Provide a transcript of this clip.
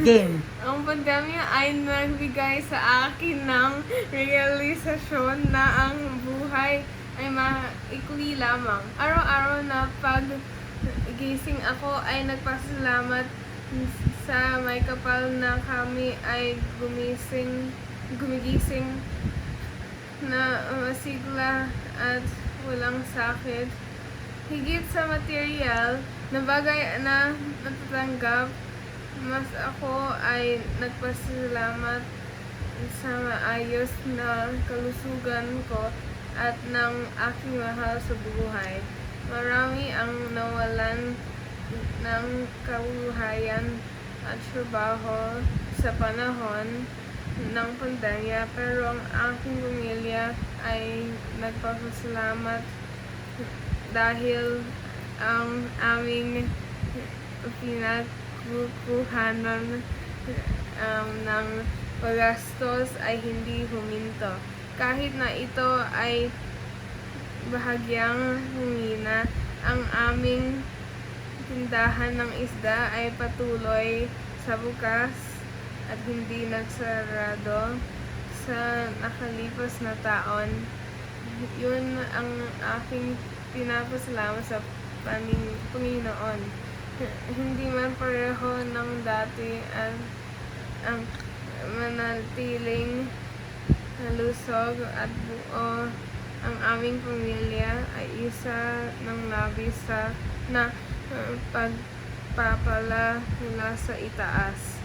din. Ang pandemya ay nagbigay sa akin ng realisasyon na ang buhay ay maikli lamang. Araw-araw na pag-gising ako ay nagpasalamat sa may kapal na kami ay gumigising na masigla at walang sakit. Higit sa material na bagay na natatanggap, mas ako ay nagpasalamat sa maayos na kalusugan ko at ng aking mahal sa buhay. Marami ang nawalan ng kabuhayan at trabaho sa panahon ng pandemya, pero ang aking pamilya ay nagpapasalamat dahil ang aming pinagkukuhanan ng paggastos ay hindi huminto. Kahit na ito ay bahagyang humina, ang aming tindahan ng isda ay patuloy sa bukas at hindi nagsarado sa nakalipas na taon. Yun ang aking pinapasalamat sa Panginoon. Hindi man pareho ng dati at ang manatiling lusog at buo ang aming pamilya ay isa ng labis na pagpapala mula sa itaas.